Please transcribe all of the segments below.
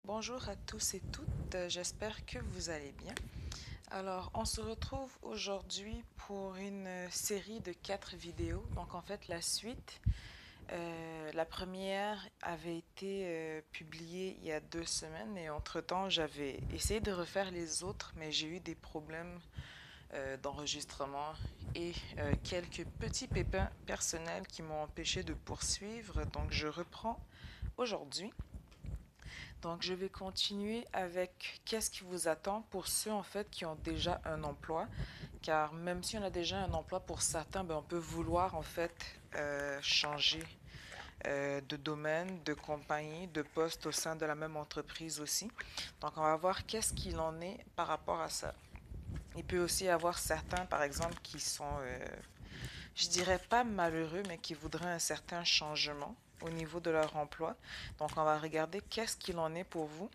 Bonjour à tous et toutes, j'espère que vous allez bien. Alors, on se retrouve aujourd'hui pour une série de 4 vidéos. Donc, en fait, la suite, la première avait été publiée il y a 2 semaines et entre-temps, j'avais essayé de refaire les autres, mais j'ai eu des problèmes d'enregistrement et quelques petits pépins personnels qui m'ont empêché de poursuivre. Donc, je reprends aujourd'hui. Donc, je vais continuer avec qu'est-ce qui vous attend pour ceux en fait qui ont déjà un emploi. Car même si on a déjà un emploi pour certains, ben, on peut vouloir en fait changer de domaine, de compagnie, de poste au sein de la même entreprise aussi. Donc, on va voir qu'est-ce qu'il en est par rapport à ça. Il peut aussi y avoir certains, par exemple, qui sont, je dirais pas malheureux, mais qui voudraient un certain changement au niveau de leur emploi. Donc, on va regarder qu'est-ce qu'il en est pour vous.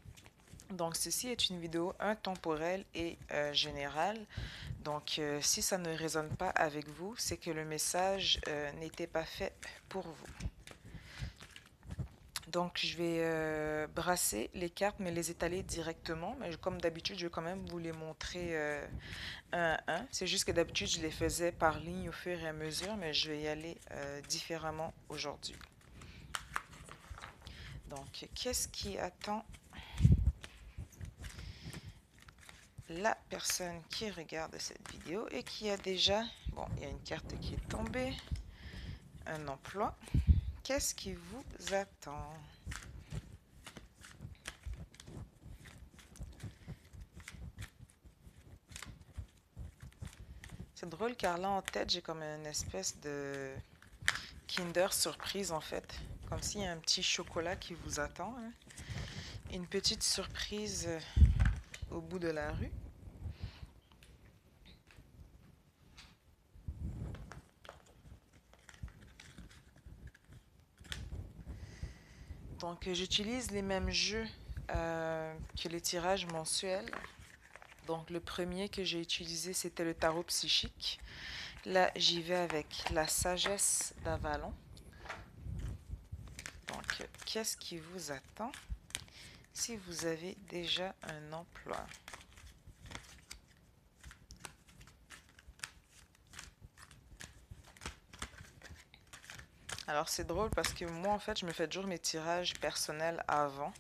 Donc, ceci est une vidéo intemporelle et générale. Donc, si ça ne résonne pas avec vous, c'est que le message n'était pas fait pour vous. Donc, je vais brasser les cartes, mais les étaler directement. Mais comme d'habitude, je vais quand même vous les montrer un à un. C'est juste que d'habitude, je les faisais par ligne au fur et à mesure, mais je vais y aller différemment aujourd'hui. Donc, qu'est-ce qui attend la personne qui regarde cette vidéo et qui a déjà, bon, il y a une carte qui est tombée, un emploi. Qu'est-ce qui vous attend? C'est drôle car là en tête, j'ai comme une espèce de Kinder surprise en fait. Comme s'il y a un petit chocolat qui vous attend, hein. Une petite surprise au bout de la rue. Donc j'utilise les mêmes jeux que les tirages mensuels. Donc le premier que j'ai utilisé, c'était le tarot psychique. Là, j'y vais avec la sagesse d'Avalon. Donc, qu'est-ce qui vous attend si vous avez déjà un emploi? Alors, c'est drôle parce que moi, en fait, je me fais toujours mes tirages personnels avant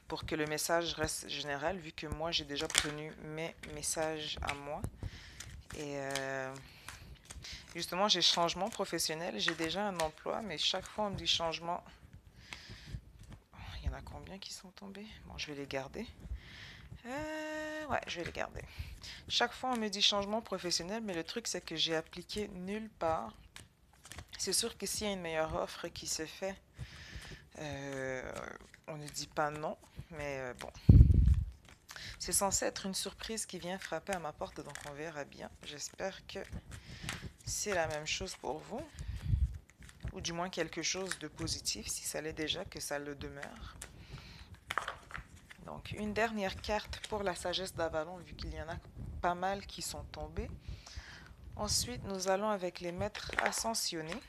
pour que le message reste général, vu que moi, j'ai déjà obtenu mes messages à moi. Et justement, j'ai changement professionnel. J'ai déjà un emploi, mais chaque fois, on me dit changement. Il y en a combien qui sont tombés? Bon, je vais les garder. Ouais, je vais les garder. Chaque fois, on me dit changement professionnel, mais le truc, c'est que j'ai appliqué nulle part. C'est sûr que s'il y a une meilleure offre qui se fait, euh, on ne dit pas non, mais bon. C'est censé être une surprise qui vient frapper à ma porte, donc on verra bien. J'espère que c'est la même chose pour vous, ou du moins quelque chose de positif, si ça l'est déjà, que ça le demeure. Donc, une dernière carte pour la sagesse d'Avalon, vu qu'il y en a pas mal qui sont tombés. Ensuite, nous allons avec les maîtres ascensionnés.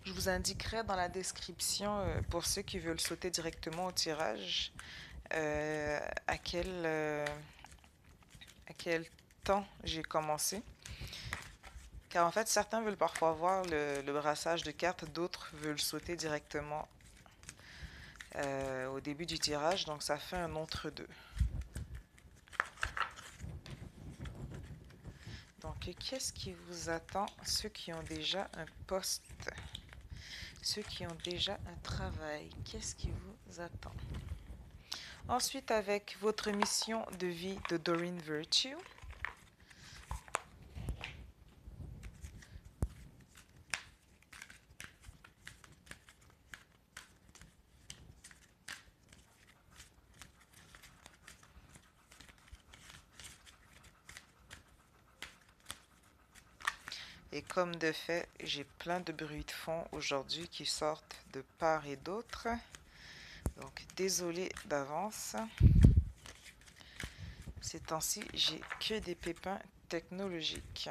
Je vous indiquerai dans la description, pour ceux qui veulent sauter directement au tirage, à quel temps j'ai commencé. Car en fait, certains veulent parfois voir le brassage de cartes, d'autres veulent sauter directement au début du tirage, donc ça fait un entre-deux. Donc, qu'est-ce qui vous attend? Ceux qui ont déjà un poste, ceux qui ont déjà un travail, qu'est-ce qui vous attend? Ensuite, avec votre mission de vie de Doreen Virtue. Et comme de fait, j'ai plein de bruits de fond aujourd'hui qui sortent de part et d'autre. Donc, désolé d'avance. Ces temps-ci, j'ai que des pépins technologiques.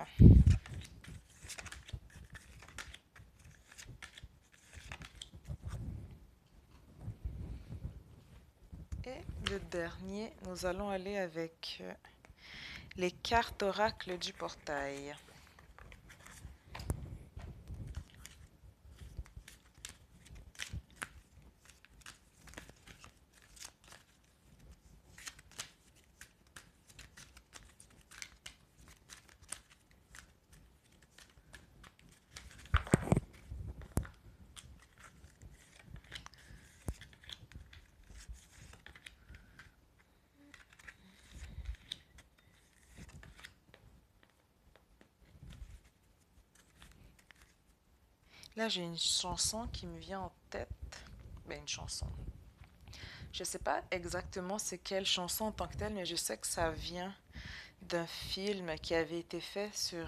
Et le dernier, nous allons aller avec les cartes oracles du portail. Là, j'ai une chanson qui me vient en tête. Ben, une chanson. Je ne sais pas exactement c'est quelle chanson en tant que telle, mais je sais que ça vient d'un film qui avait été fait sur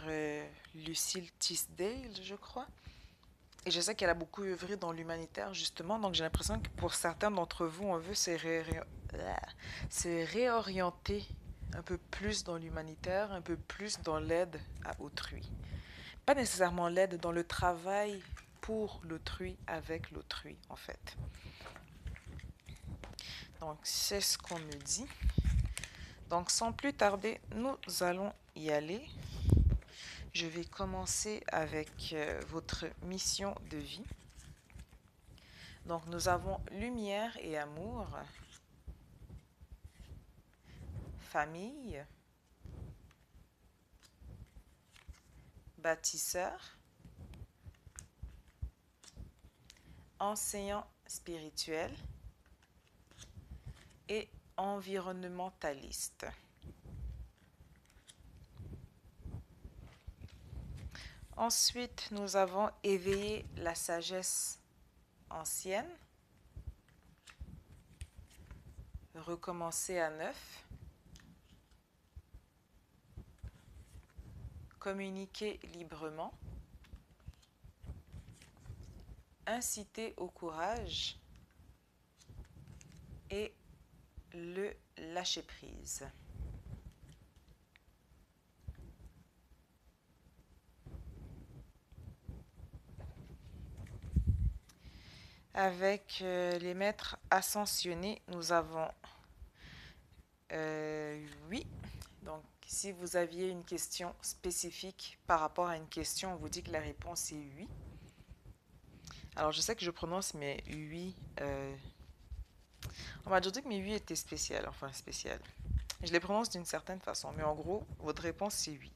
Lucille Tisdale, je crois. Et je sais qu'elle a beaucoup œuvré dans l'humanitaire, justement. Donc, j'ai l'impression que pour certains d'entre vous, on veut se réorienter un peu plus dans l'humanitaire, un peu plus dans l'aide à autrui. Pas nécessairement l'aide dans le travail pour l'autrui, avec l'autrui, en fait. Donc, c'est ce qu'on me dit. Donc, sans plus tarder, nous allons y aller. Je vais commencer avec votre mission de vie. Donc, nous avons lumière et amour, famille, bâtisseur, enseignant spirituel et environnementaliste. Ensuite, nous avons éveillé la sagesse ancienne, recommencer à neuf, communiquer librement, inciter au courage et le lâcher-prise. Avec les maîtres ascensionnés, nous avons 8. Donc, si vous aviez une question spécifique par rapport à une question, on vous dit que la réponse est 8. Alors, je sais que je prononce mes 8. On m'a déjà dit que mes 8 étaient spéciales, enfin spéciales. Je les prononce d'une certaine façon, mais en gros, votre réponse c'est 8.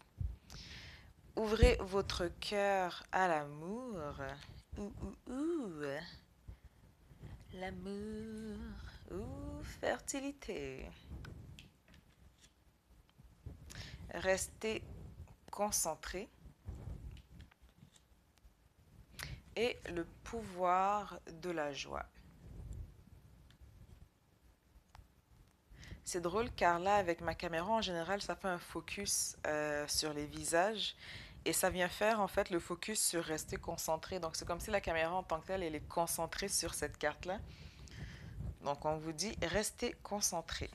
Ouvrez votre cœur à l'amour. L'amour. Fertilité. Restez concentré. Et le pouvoir de la joie. C'est drôle car là, avec ma caméra, en général, ça fait un focus sur les visages et ça vient faire en fait le focus sur rester concentré. Donc, c'est comme si la caméra en tant que telle, elle est concentrée sur cette carte-là. Donc, on vous dit restez concentré.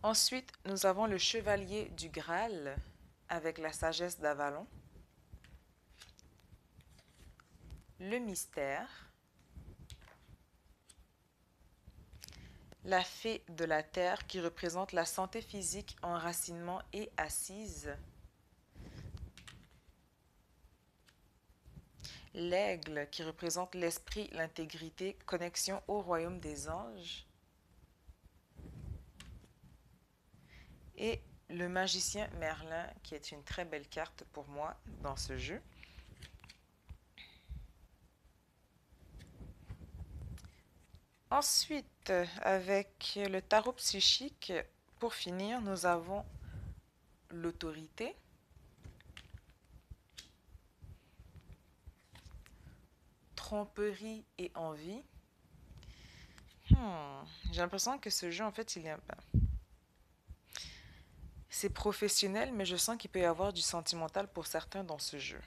Ensuite, nous avons le chevalier du Graal avec la sagesse d'Avalon. Le mystère. La fée de la terre qui représente la santé physique, enracinement et assise. L'aigle qui représente l'esprit, l'intégrité, connexion au royaume des anges. Et le magicien Merlin qui est une très belle carte pour moi dans ce jeu. Ensuite, avec le tarot psychique, pour finir, nous avons l'autorité, tromperie et envie. J'ai l'impression que ce jeu, en fait, il est c'est professionnel, mais je sens qu'il peut y avoir du sentimental pour certains dans ce jeu.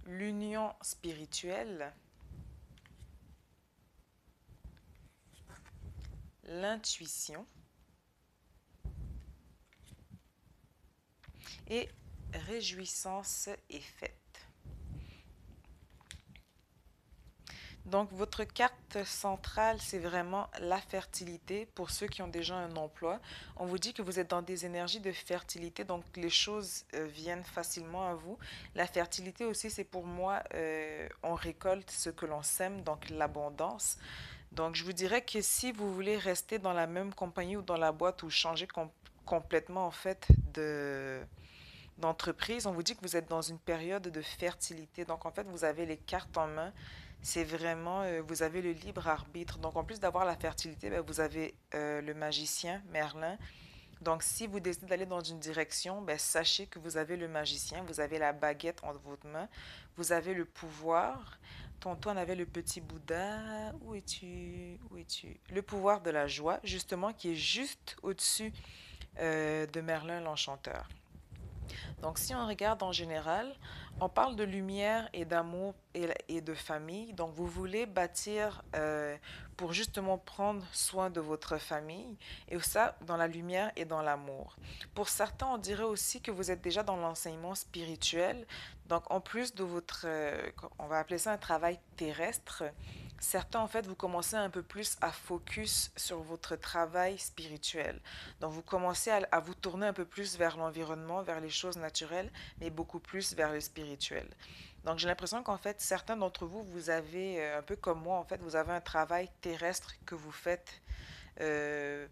L'union spirituelle, l'intuition et réjouissance et fête. Donc, votre carte centrale, c'est vraiment la fertilité pour ceux qui ont déjà un emploi. On vous dit que vous êtes dans des énergies de fertilité, donc les choses viennent facilement à vous. La fertilité aussi, c'est pour moi, on récolte ce que l'on sème, donc l'abondance. Donc, je vous dirais que si vous voulez rester dans la même compagnie ou dans la boîte ou changer complètement en fait d'entreprise, on vous dit que vous êtes dans une période de fertilité. Donc, en fait, vous avez les cartes en main. C'est vraiment, vous avez le libre arbitre. Donc, en plus d'avoir la fertilité, ben, vous avez le magicien, Merlin. Donc, si vous décidez d'aller dans une direction, ben, sachez que vous avez le magicien, vous avez la baguette entre votre main, vous avez le pouvoir. Tantôt, on avait le petit Bouddha. Où es-tu? Où es-tu? Le pouvoir de la joie, justement, qui est juste au-dessus de Merlin l'Enchanteur. Donc, si on regarde en général, on parle de lumière et d'amour et de famille. Donc, vous voulez bâtir pour justement prendre soin de votre famille et ça dans la lumière et dans l'amour. Pour certains, on dirait aussi que vous êtes déjà dans l'enseignement spirituel. Donc, en plus de votre, on va appeler ça un travail terrestre, certains, en fait, vous commencez un peu plus à focus sur votre travail spirituel. Donc, vous commencez à vous tourner un peu plus vers l'environnement, vers les choses naturelles, mais beaucoup plus vers le spirituel. Donc, j'ai l'impression qu'en fait, certains d'entre vous, vous avez, un peu comme moi, en fait, vous avez un travail terrestre que vous faites euh,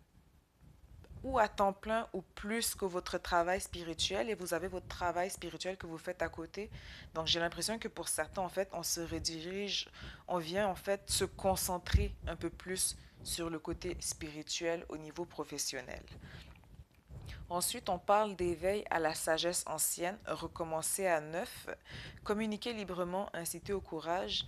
ou à temps plein ou plus que votre travail spirituel et vous avez votre travail spirituel que vous faites à côté. Donc j'ai l'impression que pour certains, en fait, on se redirige, on vient en fait se concentrer un peu plus sur le côté spirituel au niveau professionnel. Ensuite, on parle d'éveil à la sagesse ancienne, recommencer à neuf, communiquer librement, inciter au courage.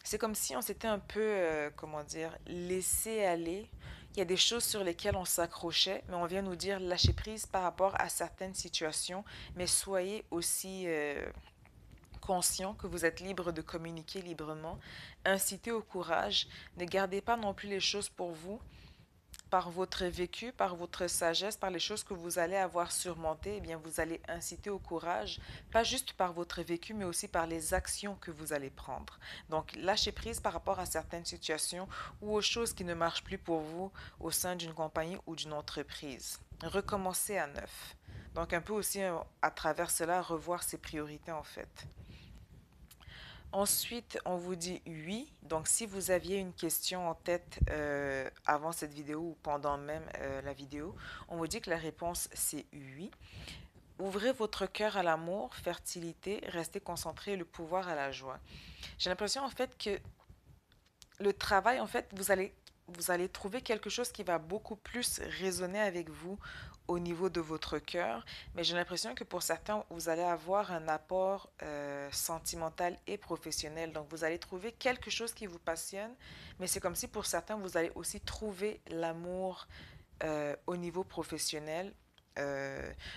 C'est comme si on s'était un peu, comment dire, laissé aller. Il y a des choses sur lesquelles on s'accrochait, mais on vient nous dire lâcher prise par rapport à certaines situations, mais soyez aussi conscient que vous êtes libre de communiquer librement, incitez au courage, ne gardez pas non plus les choses pour vous, par votre vécu, par votre sagesse, par les choses que vous allez avoir surmontées, eh bien, vous allez inciter au courage, pas juste par votre vécu, mais aussi par les actions que vous allez prendre. Donc, lâchez prise par rapport à certaines situations ou aux choses qui ne marchent plus pour vous au sein d'une compagnie ou d'une entreprise. Recommencez à neuf. Donc, un peu aussi à travers cela, revoir ses priorités en fait. Ensuite, on vous dit oui. Donc, si vous aviez une question en tête avant cette vidéo ou pendant même la vidéo, on vous dit que la réponse c'est oui. Ouvrez votre cœur à l'amour, fertilité, restez concentré, le pouvoir à la joie. J'ai l'impression en fait que le travail, en fait, vous allez trouver quelque chose qui va beaucoup plus résonner avec vous au niveau de votre cœur. Mais j'ai l'impression que pour certains, vous allez avoir un apport sentimental et professionnel. Donc, vous allez trouver quelque chose qui vous passionne. Mais c'est comme si pour certains, vous allez aussi trouver l'amour au niveau professionnel.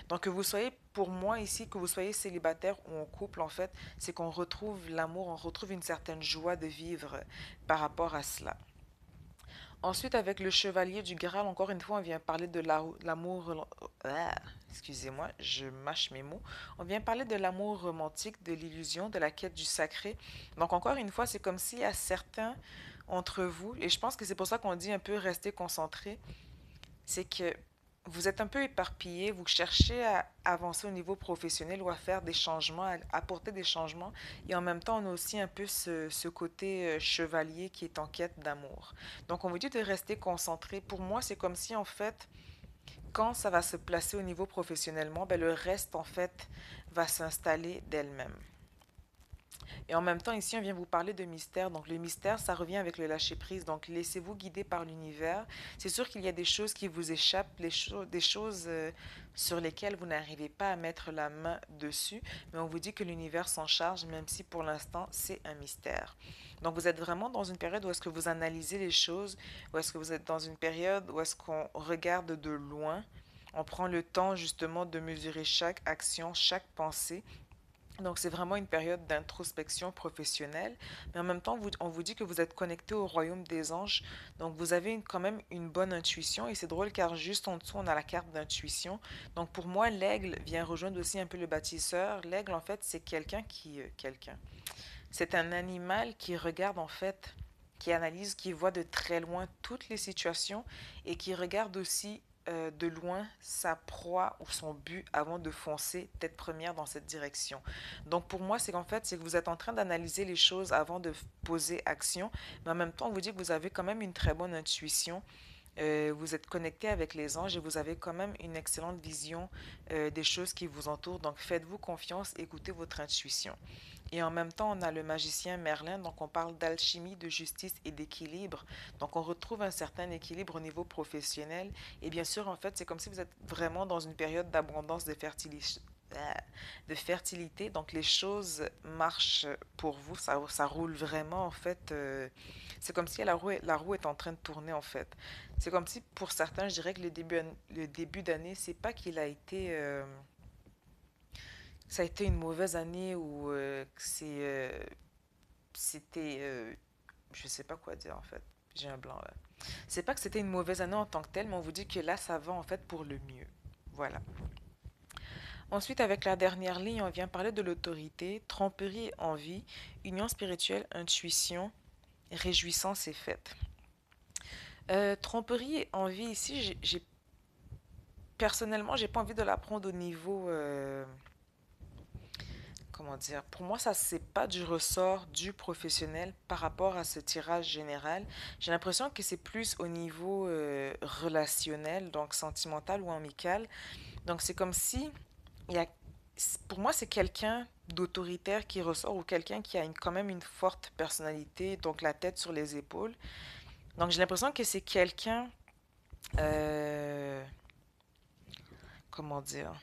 Donc, que vous soyez, pour moi ici, que vous soyez célibataire ou en couple, en fait, c'est qu'on retrouve l'amour, on retrouve une certaine joie de vivre par rapport à cela. Ensuite, avec le chevalier du Graal, encore une fois, on vient parler de l'amour. Excusez-moi, je mâche mes mots. On vient parler de l'amour romantique, de l'illusion, de la quête du sacré. Donc, encore une fois, c'est comme s'il y a certains entre vous, et je pense que c'est pour ça qu'on dit un peu rester concentré, c'est que vous êtes un peu éparpillé, vous cherchez à avancer au niveau professionnel ou à faire des changements, à apporter des changements. Et en même temps, on a aussi un peu ce côté chevalier qui est en quête d'amour. Donc, on vous dit de rester concentré. Pour moi, c'est comme si, en fait, quand ça va se placer au niveau professionnellement, ben, le reste, en fait, va s'installer d'elle-même. Et en même temps, ici, on vient vous parler de mystère. Donc, le mystère, ça revient avec le lâcher-prise. Donc, laissez-vous guider par l'univers. C'est sûr qu'il y a des choses qui vous échappent, des choses sur lesquelles vous n'arrivez pas à mettre la main dessus. Mais on vous dit que l'univers s'en charge, même si pour l'instant, c'est un mystère. Donc, vous êtes vraiment dans une période où est-ce que vous analysez les choses, où est-ce que vous êtes dans une période où est-ce qu'on regarde de loin. On prend le temps justement de mesurer chaque action, chaque pensée donc, c'est vraiment une période d'introspection professionnelle, mais en même temps, on vous dit que vous êtes connecté au royaume des anges. Donc, vous avez quand même une bonne intuition. Et c'est drôle car juste en dessous, on a la carte d'intuition. Donc, pour moi, l'aigle vient rejoindre aussi un peu le bâtisseur. L'aigle, en fait, c'est quelqu'un qui... quelqu'un. C'est un animal qui regarde, en fait. qui analyse, qui voit de très loin toutes les situations et qui regarde aussi de loin sa proie ou son but avant de foncer tête première dans cette direction. Donc pour moi, c'est qu'en fait, c'est que vous êtes en train d'analyser les choses avant de poser action, mais en même temps, on vous dit que vous avez quand même une très bonne intuition. Vous êtes connecté avec les anges et vous avez quand même une excellente vision des choses qui vous entourent. Donc faites-vous confiance, écoutez votre intuition. Et en même temps, on a le magicien Merlin, donc on parle d'alchimie, de justice et d'équilibre. Donc on retrouve un certain équilibre au niveau professionnel. Et bien sûr, en fait, c'est comme si vous êtes vraiment dans une période d'abondance de fertilité. Donc les choses marchent pour vous, ça roule vraiment en fait. C'est comme si la roue est en train de tourner en fait. C'est comme si pour certains, je dirais que le début d'année, c'est pas qu'il a été ça a été une mauvaise année ou c'était je sais pas quoi dire en fait. J'ai un blanc là. C'est pas que c'était une mauvaise année en tant que telle, mais on vous dit que là ça va en fait pour le mieux. Voilà. Ensuite, avec la dernière ligne, on vient parler de l'autorité, tromperie et envie, union spirituelle, intuition, réjouissance et fête. Tromperie et envie ici, personnellement, j'ai pas envie de la prendre au niveau comment dire, pour moi, ça, c'est pas du ressort du professionnel par rapport à ce tirage général. J'ai l'impression que c'est plus au niveau relationnel, donc sentimental ou amical. Donc, c'est comme si, il y a, pour moi, c'est quelqu'un d'autoritaire qui ressort ou quelqu'un qui a quand même une forte personnalité, donc la tête sur les épaules. Donc, j'ai l'impression que c'est quelqu'un, euh, comment dire,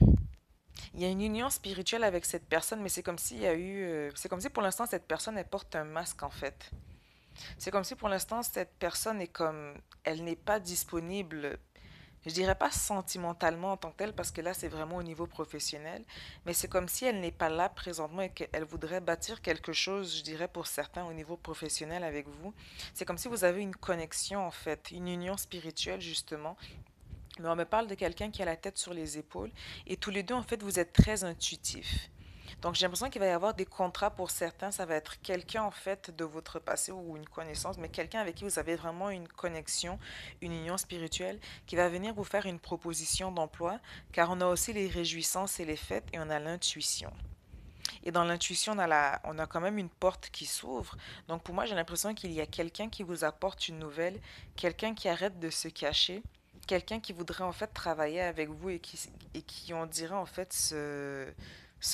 il y a une union spirituelle avec cette personne, mais c'est comme s'il y a eu, c'est comme si pour l'instant cette personne elle porte un masque en fait. C'est comme si pour l'instant cette personne est comme, elle n'est pas disponible. Je dirais pas sentimentalement en tant que telle parce que là c'est vraiment au niveau professionnel, mais c'est comme si elle n'est pas là présentement et qu'elle voudrait bâtir quelque chose, je dirais pour certains au niveau professionnel avec vous. C'est comme si vous avez une connexion en fait, une union spirituelle justement, mais on me parle de quelqu'un qui a la tête sur les épaules et tous les deux, en fait, vous êtes très intuitifs. Donc, j'ai l'impression qu'il va y avoir des contrats pour certains. Ça va être quelqu'un, en fait, de votre passé ou une connaissance, mais quelqu'un avec qui vous avez vraiment une connexion, une union spirituelle, qui va venir vous faire une proposition d'emploi, car on a aussi les réjouissances et les fêtes et on a l'intuition. Et dans l'intuition, on a quand même une porte qui s'ouvre. Donc, pour moi, j'ai l'impression qu'il y a quelqu'un qui vous apporte une nouvelle, quelqu'un qui arrête de se cacher, quelqu'un qui voudrait en fait travailler avec vous et qui on dirait en fait se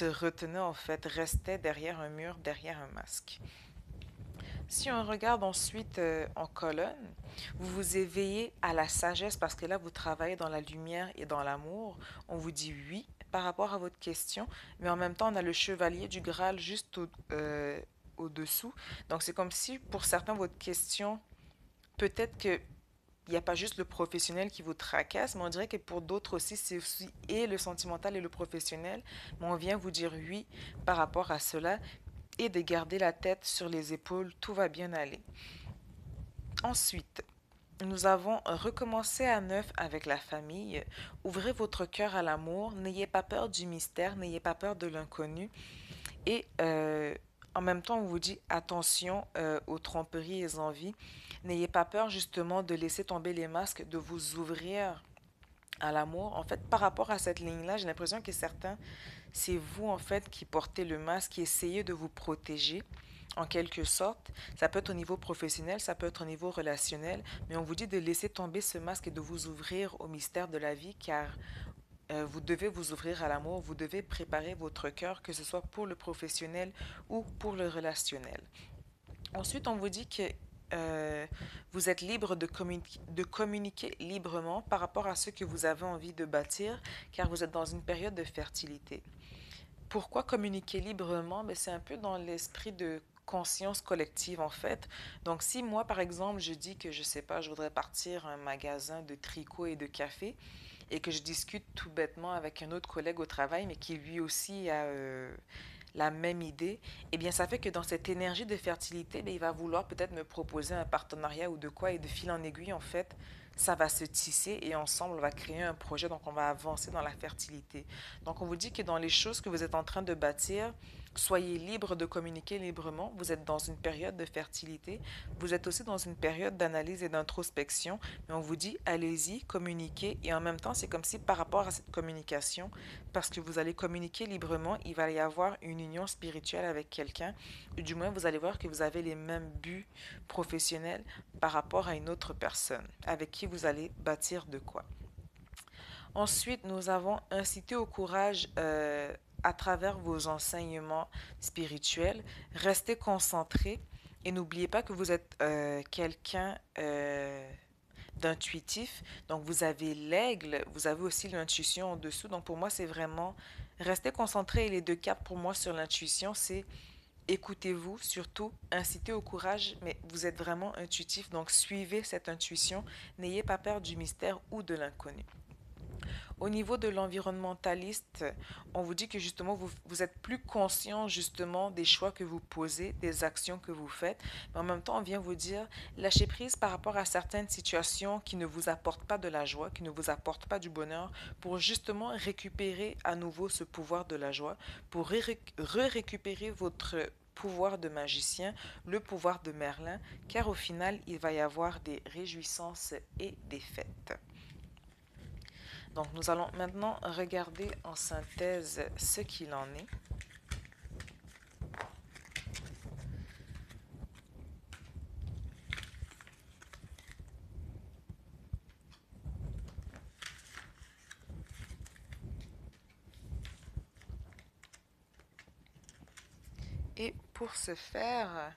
retenait en fait, restait derrière un mur, derrière un masque. Si on regarde ensuite en colonne, vous vous éveillez à la sagesse parce que là, vous travaillez dans la lumière et dans l'amour. On vous dit oui par rapport à votre question, mais en même temps, on a le chevalier du Graal juste au-dessous. Donc, c'est comme si pour certains, votre question, peut-être que il n'y a pas juste le professionnel qui vous tracasse, mais on dirait que pour d'autres aussi, c'est aussi et le sentimental et le professionnel. Mais on vient vous dire oui par rapport à cela et de garder la tête sur les épaules, tout va bien aller. Ensuite, nous avons recommencé à neuf avec la famille. Ouvrez votre cœur à l'amour, n'ayez pas peur du mystère, n'ayez pas peur de l'inconnu. Et en même temps, on vous dit attention aux tromperies et aux envies. N'ayez pas peur justement de laisser tomber les masques, de vous ouvrir à l'amour. En fait, par rapport à cette ligne-là, j'ai l'impression que certains, c'est vous en fait qui portez le masque, qui essayez de vous protéger en quelque sorte. Ça peut être au niveau professionnel, ça peut être au niveau relationnel, mais on vous dit de laisser tomber ce masque et de vous ouvrir au mystère de la vie, car vous devez vous ouvrir à l'amour, vous devez préparer votre cœur, que ce soit pour le professionnel ou pour le relationnel. Ensuite, on vous dit que euh, vous êtes libre de communiquer librement par rapport à ce que vous avez envie de bâtir, car vous êtes dans une période de fertilité. Pourquoi communiquer librement? Ben, c'est un peu dans l'esprit de conscience collective en fait. Donc si moi par exemple je dis que je sais pas, je voudrais partir un magasin de tricot et de café et que je discute tout bêtement avec un autre collègue au travail mais qui lui aussi a la même idée, eh bien ça fait que dans cette énergie de fertilité, ben, il va vouloir peut-être me proposer un partenariat ou de quoi et de fil en aiguille en fait, ça va se tisser et ensemble on va créer un projet, donc on va avancer dans la fertilité. Donc on vous dit que dans les choses que vous êtes en train de bâtir, Soyez libre de communiquer librement. Vous êtes dans une période de fertilité. Vous êtes aussi dans une période d'analyse et d'introspection. Mais on vous dit, allez-y, communiquez. Et en même temps, c'est comme si par rapport à cette communication, parce que vous allez communiquer librement, il va y avoir une union spirituelle avec quelqu'un. Du moins, vous allez voir que vous avez les mêmes buts professionnels par rapport à une autre personne avec qui vous allez bâtir de quoi. Ensuite, nous avons incité au courage à travers vos enseignements spirituels. Restez concentré et n'oubliez pas que vous êtes quelqu'un d'intuitif. Donc, vous avez l'aigle, vous avez aussi l'intuition en dessous. Donc, pour moi, c'est vraiment rester concentré. Et les deux cartes pour moi sur l'intuition, c'est écoutez-vous, surtout incitez au courage, mais vous êtes vraiment intuitif. Donc, suivez cette intuition. N'ayez pas peur du mystère ou de l'inconnu. Au niveau de l'environnementaliste, on vous dit que justement, vous êtes plus conscient justement des choix que vous posez, des actions que vous faites. Mais en même temps, on vient vous dire, lâchez prise par rapport à certaines situations qui ne vous apportent pas de la joie, qui ne vous apportent pas du bonheur, pour justement récupérer à nouveau ce pouvoir de la joie, pour récupérer votre pouvoir de magicien, le pouvoir de Merlin, car au final, il va y avoir des réjouissances et des fêtes. Donc, nous allons maintenant regarder en synthèse ce qu'il en est. Et pour ce faire,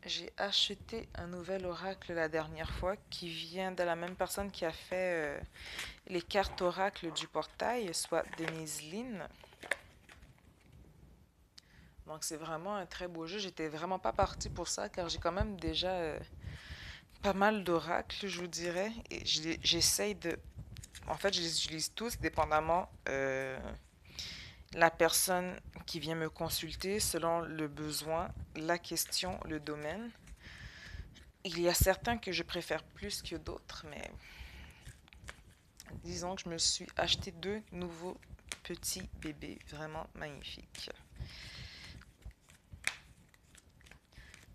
j'ai acheté un nouvel oracle la dernière fois qui vient de la même personne qui a fait les cartes oracles du portail, soit Denise Lynn. Donc, c'est vraiment un très beau jeu. J'étais vraiment pas partie pour ça car j'ai quand même déjà pas mal d'oracles, je vous dirais. Et j'essaye de. En fait, je les utilise tous dépendamment la personne qui vient me consulter selon le besoin, la question, le domaine. Il y a certains que je préfère plus que d'autres, mais disons que je me suis acheté deux nouveaux petits bébés vraiment magnifiques.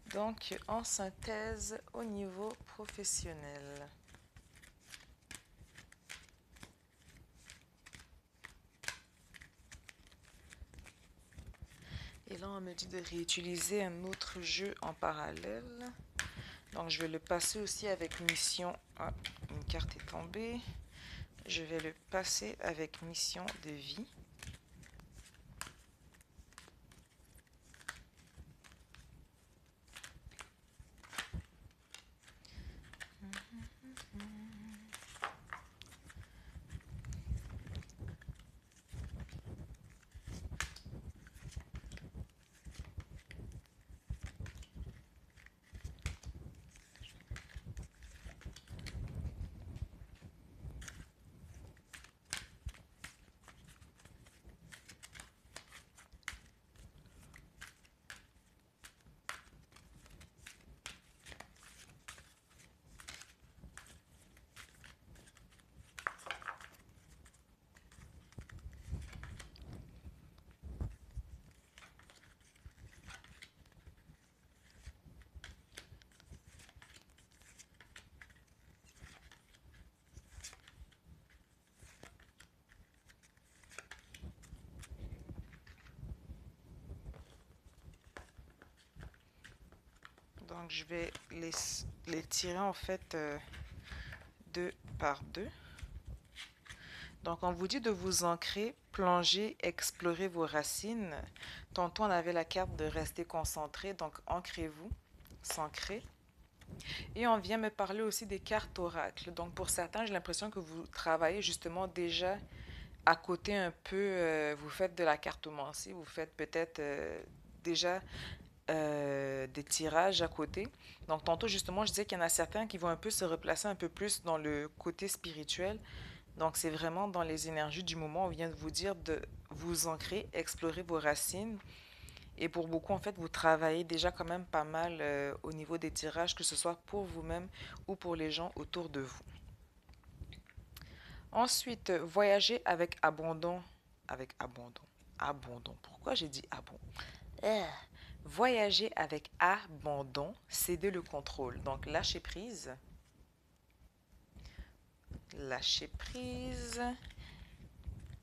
Donc, en synthèse, au niveau professionnel. Et là, on me dit de réutiliser un autre jeu en parallèle. Donc, je vais le passer aussi avec mission. Ah, une carte est tombée. Je vais le passer avec mission de vie. Donc, je vais les tirer en fait deux par deux. Donc, on vous dit de vous ancrer, plonger, explorer vos racines. Tantôt, on avait la carte de rester concentré. Donc, ancrez-vous, s'ancrer. Et on vient me parler aussi des cartes oracles. Donc, pour certains, j'ai l'impression que vous travaillez justement déjà à côté un peu. Vous faites de la cartomancie, vous faites peut-être déjà des tirages à côté. Donc, tantôt, justement, je disais qu'il y en a certains qui vont un peu se replacer un peu plus dans le côté spirituel. Donc, c'est vraiment dans les énergies du moment. On vient de vous dire de vous ancrer, explorer vos racines. Et pour beaucoup, en fait, vous travaillez déjà quand même pas mal au niveau des tirages, que ce soit pour vous-même ou pour les gens autour de vous. Ensuite, voyager avec abandon. Avec abandon. Abandon. Pourquoi j'ai dit abandon? Euh, Voyager avec abandon, céder le contrôle. Donc, lâchez prise.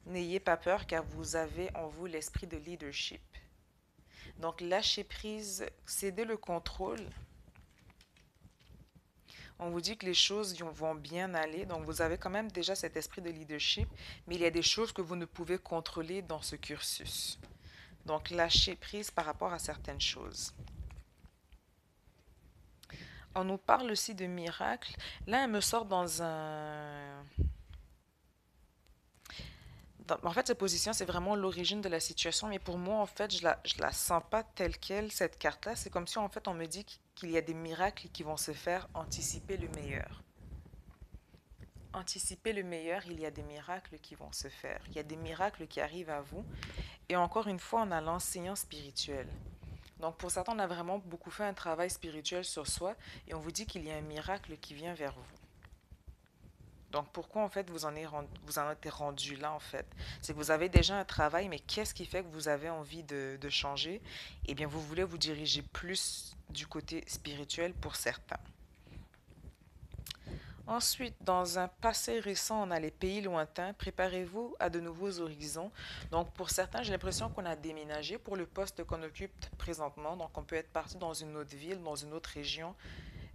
N'ayez pas peur car vous avez en vous l'esprit de leadership. Donc, lâcher prise, céder le contrôle. On vous dit que les choses vont bien aller, donc vous avez quand même déjà cet esprit de leadership, mais il y a des choses que vous ne pouvez contrôler dans ce cursus. Donc, lâcher prise par rapport à certaines choses. On nous parle aussi de miracles. Là, elle me sort dans un... En fait, cette position, c'est vraiment l'origine de la situation, mais pour moi, en fait, je la sens pas telle quelle, cette carte-là. C'est comme si, en fait, on me dit qu'il y a des miracles qui vont se faire, anticiper le meilleur. Anticiper le meilleur, il y a des miracles qui vont se faire. Il y a des miracles qui arrivent à vous. Et encore une fois, on a l'enseignant spirituel. Donc pour certains, on a vraiment beaucoup fait un travail spirituel sur soi et on vous dit qu'il y a un miracle qui vient vers vous. Donc pourquoi en fait vous en êtes rendu là en fait? C'est que vous avez déjà un travail, mais qu'est-ce qui fait que vous avez envie de changer? Eh bien, vous voulez vous diriger plus du côté spirituel pour certains. Ensuite, dans un passé récent, on a les pays lointains. Préparez-vous à de nouveaux horizons. Donc, pour certains, j'ai l'impression qu'on a déménagé pour le poste qu'on occupe présentement. Donc, on peut être parti dans une autre ville, dans une autre région,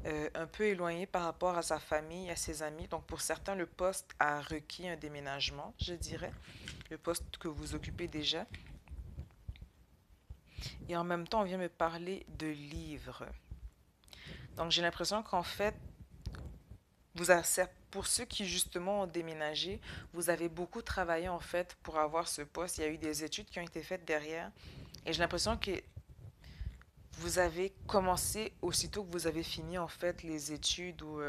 un peu éloigné par rapport à sa famille, à ses amis. Donc, pour certains, le poste a requis un déménagement, je dirais, le poste que vous occupez déjà. Et en même temps, on vient me parler de livres. Donc, j'ai l'impression qu'en fait, pour ceux qui justement ont déménagé, vous avez beaucoup travaillé en fait pour avoir ce poste. Il y a eu des études qui ont été faites derrière. Et j'ai l'impression que vous avez commencé aussitôt que vous avez fini en fait les études ou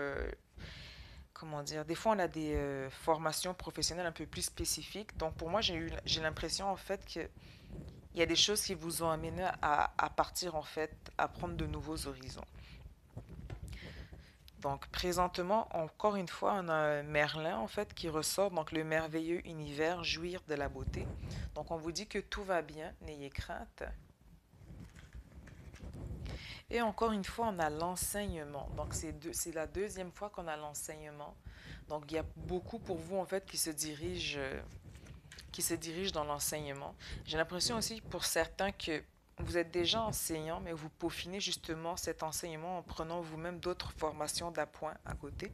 comment dire. Des fois, on a des formations professionnelles un peu plus spécifiques. Donc pour moi, j'ai l'impression en fait que il y a des choses qui vous ont amené à partir en fait, à prendre de nouveaux horizons. Donc, présentement, encore une fois, on a un Merlin, en fait, qui ressort, donc le merveilleux univers, jouir de la beauté. Donc, on vous dit que tout va bien, n'ayez crainte. Et encore une fois, on a l'enseignement. Donc, c'est la deuxième fois qu'on a l'enseignement. Donc, il y a beaucoup pour vous, en fait, qui se dirigent dans l'enseignement. J'ai l'impression aussi, pour certains, que vous êtes déjà enseignant, mais vous peaufinez justement cet enseignement en prenant vous-même d'autres formations d'appoint à côté.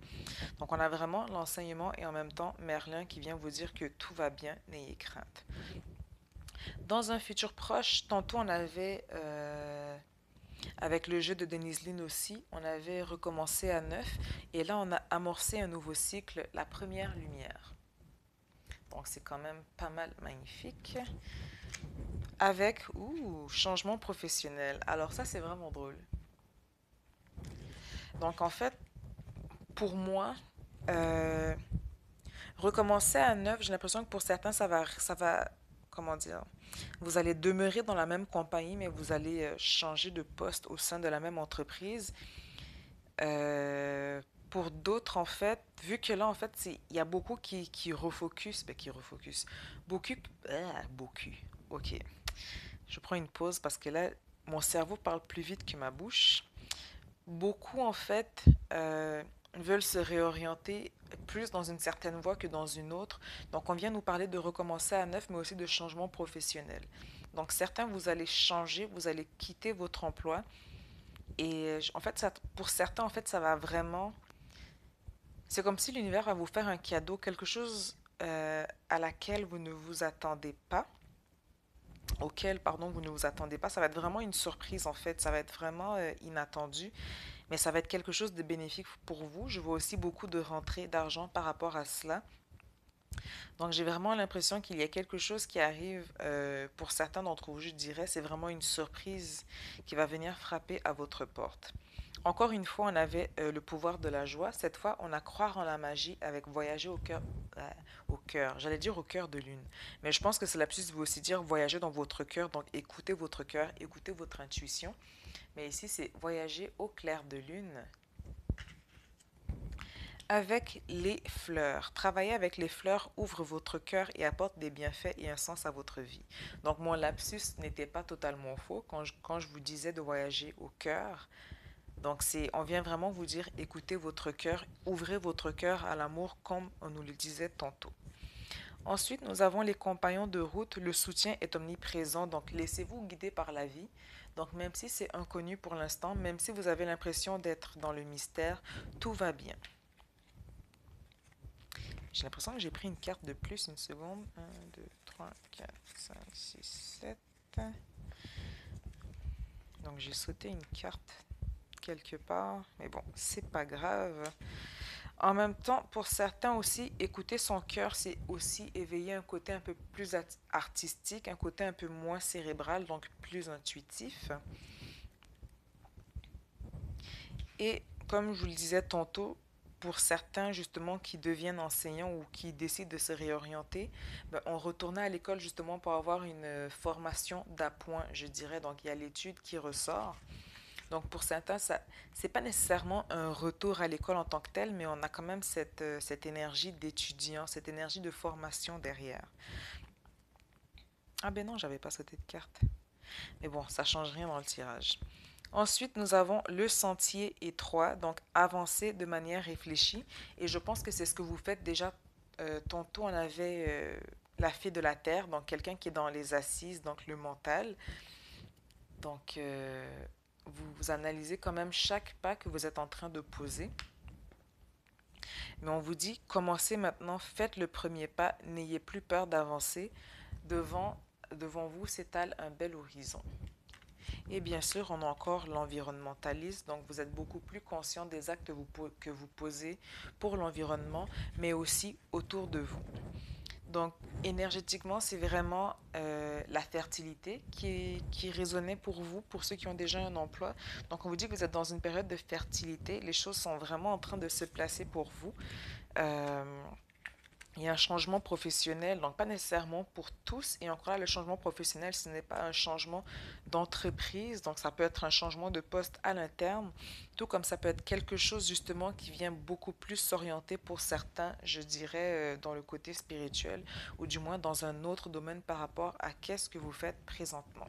Donc, on a vraiment l'enseignement et en même temps Merlin qui vient vous dire que tout va bien, n'ayez crainte. Dans un futur proche, tantôt on avait, avec le jeu de Denise Lynn aussi, on avait recommencé à neuf et là on a amorcé un nouveau cycle, la première lumière. Donc c'est quand même pas mal magnifique. Avec, changement professionnel. Alors ça c'est vraiment drôle. Donc en fait, pour moi, euh, recommencer à neuf, j'ai l'impression que pour certains, ça va, comment dire, vous allez demeurer dans la même compagnie, mais vous allez changer de poste au sein de la même entreprise. Pour d'autres, en fait, vu que là, en fait, il y a beaucoup qui refocus, qui refocus. Beaucoup, beaucoup. Ok, je prends une pause parce que là, mon cerveau parle plus vite que ma bouche. Beaucoup, en fait, veulent se réorienter plus dans une certaine voie que dans une autre. Donc, on vient nous parler de recommencer à neuf, mais aussi de changement professionnel. Donc, certains, vous allez changer, vous allez quitter votre emploi. Et en fait, pour certains, en fait, ça va vraiment... C'est comme si l'univers va vous faire un cadeau, quelque chose à laquelle vous ne vous attendez pas, auquel, pardon, vous ne vous attendez pas. Ça va être vraiment une surprise, en fait. Ça va être vraiment inattendu. Mais ça va être quelque chose de bénéfique pour vous. Je vois aussi beaucoup de rentrées d'argent par rapport à cela. Donc j'ai vraiment l'impression qu'il y a quelque chose qui arrive pour certains d'entre vous, je dirais, c'est vraiment une surprise qui va venir frapper à votre porte. Encore une fois, on avait le pouvoir de la joie. Cette fois, on a croire en la magie avec voyager au cœur. J'allais dire au cœur de lune. Mais je pense que c'est la plus vous aussi dire voyager dans votre cœur. Donc écoutez votre cœur, écoutez votre intuition. Mais ici, c'est voyager au clair de lune. Avec les fleurs. Travailler avec les fleurs ouvre votre cœur et apporte des bienfaits et un sens à votre vie. Donc mon lapsus n'était pas totalement faux quand je vous disais de voyager au cœur. Donc on vient vraiment vous dire, écoutez votre cœur, ouvrez votre cœur à l'amour comme on nous le disait tantôt. Ensuite, nous avons les compagnons de route. Le soutien est omniprésent, donc laissez-vous guider par la vie. Donc même si c'est inconnu pour l'instant, même si vous avez l'impression d'être dans le mystère, tout va bien. J'ai l'impression que j'ai pris une carte de plus, une seconde. 1, 2, 3, 4, 5, 6, 7. Donc j'ai sauté une carte quelque part, mais bon, c'est pas grave. En même temps, pour certains aussi, écouter son cœur, c'est aussi éveiller un côté un peu plus artistique, un côté un peu moins cérébral, donc plus intuitif. Et comme je vous le disais tantôt, pour certains justement qui deviennent enseignants ou qui décident de se réorienter, ben, on retournait à l'école justement pour avoir une formation d'appoint, je dirais. Donc il y a l'étude qui ressort. Donc pour certains, ça, c'est pas nécessairement un retour à l'école en tant que tel, mais on a quand même cette énergie d'étudiant, cette énergie de formation derrière. Ah ben non, j'avais pas sauté de carte. Mais bon, ça change rien dans le tirage. Ensuite, nous avons le sentier étroit, donc avancer de manière réfléchie. Et je pense que c'est ce que vous faites déjà. Tantôt, on avait la fée de la terre, donc quelqu'un qui est dans les assises, donc le mental. Donc, vous analysez quand même chaque pas que vous êtes en train de poser. Mais on vous dit, commencez maintenant, faites le premier pas, n'ayez plus peur d'avancer. Devant vous s'étale un bel horizon. Et bien sûr, on a encore l'environnementaliste, donc vous êtes beaucoup plus conscient des actes que vous posez pour l'environnement, mais aussi autour de vous. Donc, énergétiquement, c'est vraiment la fertilité qui résonnait pour vous, pour ceux qui ont déjà un emploi. Donc, on vous dit que vous êtes dans une période de fertilité. Les choses sont vraiment en train de se placer pour vous. Euh, il y a un changement professionnel, donc pas nécessairement pour tous. Et encore là, le changement professionnel, ce n'est pas un changement d'entreprise, donc ça peut être un changement de poste à l'interne, tout comme ça peut être quelque chose justement qui vient beaucoup plus s'orienter pour certains, je dirais, dans le côté spirituel, ou du moins dans un autre domaine par rapport à qu'est-ce que vous faites présentement.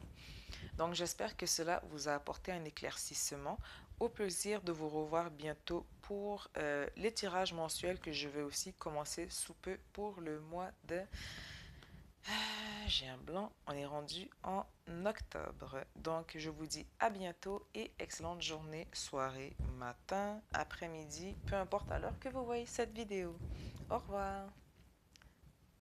Donc j'espère que cela vous a apporté un éclaircissement. Au plaisir de vous revoir bientôt pour les tirages mensuels que je vais aussi commencer sous peu pour le mois de... J'ai un blanc, on est rendu en octobre. Donc je vous dis à bientôt et excellente journée, soirée, matin, après-midi, peu importe à l'heure que vous voyez cette vidéo. Au revoir.